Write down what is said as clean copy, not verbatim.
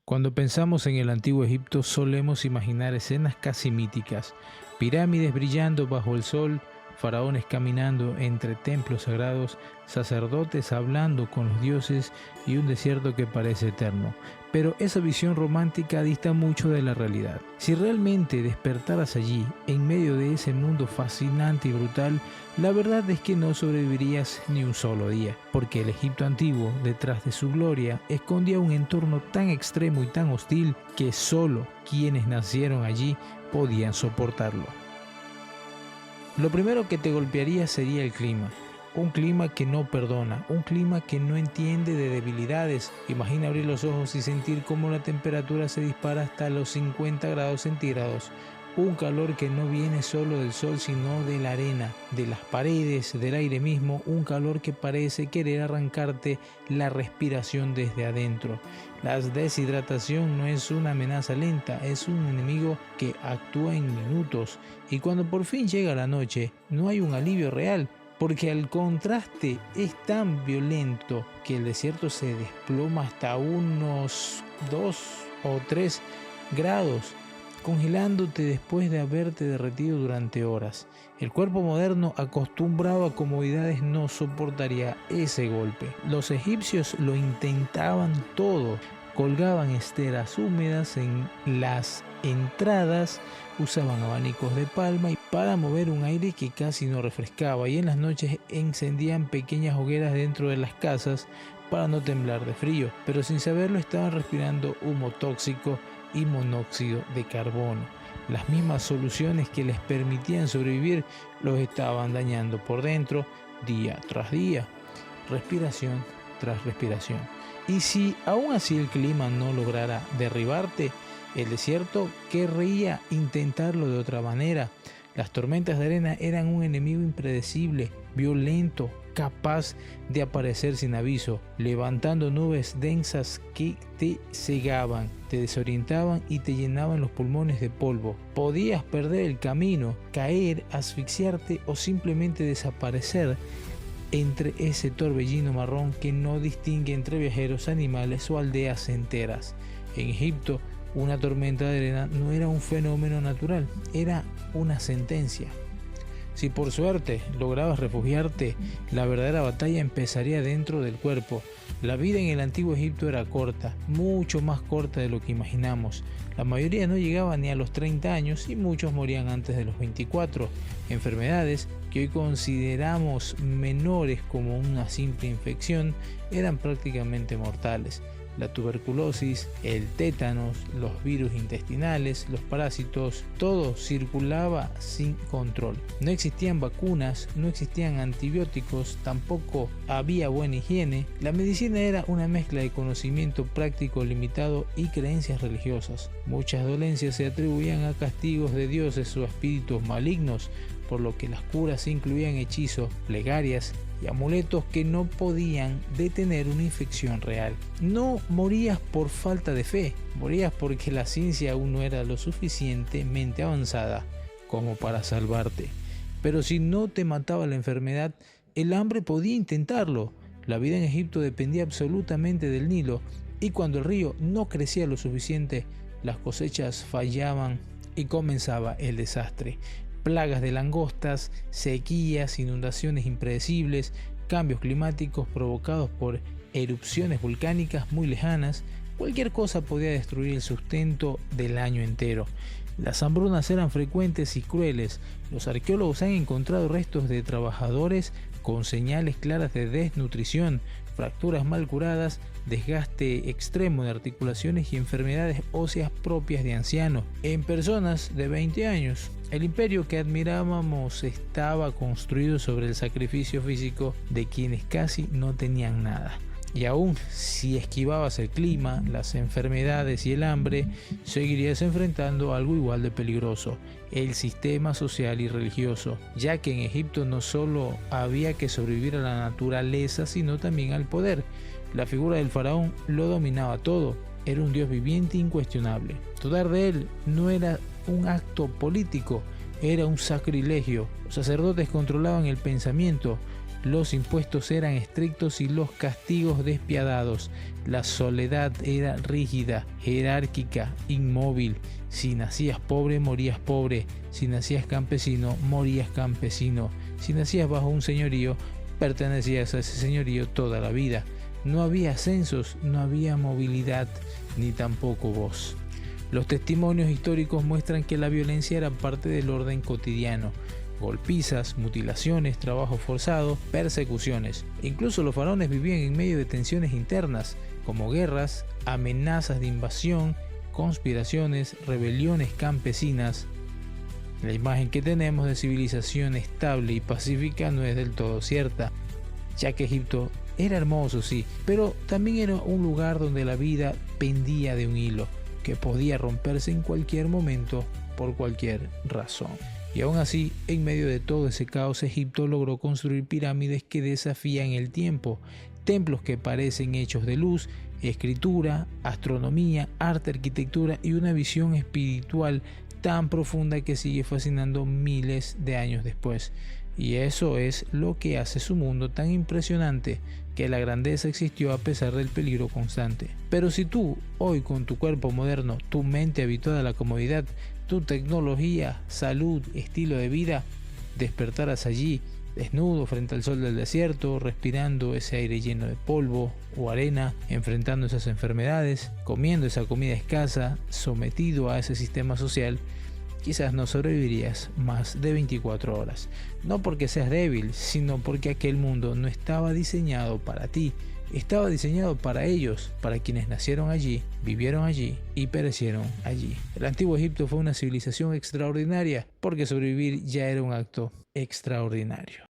Cuando pensamos en el antiguo Egipto solemos imaginar escenas casi míticas, pirámides brillando bajo el sol, faraones caminando entre templos sagrados, sacerdotes hablando con los dioses y un desierto que parece eterno. Pero esa visión romántica dista mucho de la realidad. Si realmente despertaras allí, en medio de ese mundo fascinante y brutal, la verdad es que no sobrevivirías ni un solo día, porque el Egipto antiguo, detrás de su gloria, escondía un entorno tan extremo y tan hostil que solo quienes nacieron allí podían soportarlo. Lo primero que te golpearía sería el clima. Un clima que no perdona, un clima que no entiende de debilidades. Imagina abrir los ojos y sentir cómo la temperatura se dispara hasta los 50 grados centígrados. Un calor que no viene solo del sol, sino de la arena, de las paredes, del aire mismo. Un calor que parece querer arrancarte la respiración desde adentro. La deshidratación no es una amenaza lenta, es un enemigo que actúa en minutos. Y cuando por fin llega la noche, no hay un alivio real, porque el contraste es tan violento que el desierto se desploma hasta unos 2 o 3 grados, congelándote después de haberte derretido durante horas. El cuerpo moderno, acostumbrado a comodidades, no soportaría ese golpe. Los egipcios lo intentaban todo. Colgaban esteras húmedas en las entradas, usaban abanicos de palma para mover un aire que casi no refrescaba, y en las noches encendían pequeñas hogueras dentro de las casas para no temblar de frío, pero sin saberlo estaban respirando humo tóxico y monóxido de carbono. Las mismas soluciones que les permitían sobrevivir los estaban dañando por dentro día tras día, respiración tras respiración. Y si aún así el clima no lograra derribarte, el desierto querría intentarlo de otra manera. Las tormentas de arena eran un enemigo impredecible, violento, capaz de aparecer sin aviso, levantando nubes densas que te cegaban, te desorientaban y te llenaban los pulmones de polvo. Podías perder el camino, caer, asfixiarte o simplemente desaparecer entre ese torbellino marrón que no distingue entre viajeros, animales o aldeas enteras. En Egipto, una tormenta de arena no era un fenómeno natural, era una sentencia. Si por suerte lograbas refugiarte, la verdadera batalla empezaría dentro del cuerpo. La vida en el antiguo Egipto era corta, mucho más corta de lo que imaginamos. La mayoría no llegaba ni a los 30 años y muchos morían antes de los 24. Enfermedades que hoy consideramos menores como una simple infección eran prácticamente mortales. La tuberculosis, el tétanos, los virus intestinales, los parásitos, todo circulaba sin control. No existían vacunas, no existían antibióticos, tampoco había buena higiene. La medicina era una mezcla de conocimiento práctico limitado y creencias religiosas. Muchas dolencias se atribuían a castigos de dioses o espíritus malignos, por lo que las curas incluían hechizos, plegarias y amuletos que no podían detener una infección real. No morías por falta de fe, morías porque la ciencia aún no era lo suficientemente avanzada como para salvarte. Pero si no te mataba la enfermedad, el hambre podía intentarlo. La vida en Egipto dependía absolutamente del Nilo, y cuando el río no crecía lo suficiente, las cosechas fallaban y comenzaba el desastre. Plagas de langostas, sequías, inundaciones impredecibles, cambios climáticos provocados por erupciones volcánicas muy lejanas, cualquier cosa podía destruir el sustento del año entero. Las hambrunas eran frecuentes y crueles. Los arqueólogos han encontrado restos de trabajadores con señales claras de desnutrición, fracturas mal curadas, desgaste extremo de articulaciones y enfermedades óseas propias de ancianos en personas de 20 años. El imperio que admirábamos estaba construido sobre el sacrificio físico de quienes casi no tenían nada. Y aún si esquivabas el clima, las enfermedades y el hambre, seguirías enfrentando algo igual de peligroso: el sistema social y religioso, ya que en Egipto no solo había que sobrevivir a la naturaleza, sino también al poder. La figura del faraón lo dominaba todo, era un dios viviente incuestionable. Dudar de él no era un acto político, era un sacrilegio. Los sacerdotes controlaban el pensamiento, Los impuestos eran estrictos y los castigos despiadados. La soledad era rígida, jerárquica, inmóvil. Si nacías pobre, morías pobre. Si nacías campesino, morías campesino. Si nacías bajo un señorío, pertenecías a ese señorío toda la vida. No había ascensos, no había movilidad, ni tampoco voz. Los testimonios históricos muestran que la violencia era parte del orden cotidiano. Golpizas, mutilaciones, trabajo forzado, persecuciones. Incluso los faraones vivían en medio de tensiones internas, como guerras, amenazas de invasión, conspiraciones, rebeliones campesinas. La imagen que tenemos de civilización estable y pacífica no es del todo cierta, ya que Egipto era hermoso, sí, pero también era un lugar donde la vida pendía de un hilo, que podía romperse en cualquier momento por cualquier razón. Y aún así, en medio de todo ese caos, Egipto logró construir pirámides que desafían el tiempo, templos que parecen hechos de luz, escritura, astronomía, arte, arquitectura y una visión espiritual tan profunda que sigue fascinando miles de años después. Y eso es lo que hace su mundo tan impresionante, que la grandeza existió a pesar del peligro constante. Pero si tú, hoy con tu cuerpo moderno, tu mente habituada a la comodidad, tu tecnología, salud, estilo de vida, despertaras allí, desnudo frente al sol del desierto, respirando ese aire lleno de polvo o arena, enfrentando esas enfermedades, comiendo esa comida escasa, sometido a ese sistema social, quizás no sobrevivirías más de 24 horas. No porque seas débil, sino porque aquel mundo no estaba diseñado para ti. Estaba diseñado para ellos, para quienes nacieron allí, vivieron allí y perecieron allí. El antiguo Egipto fue una civilización extraordinaria, porque sobrevivir ya era un acto extraordinario.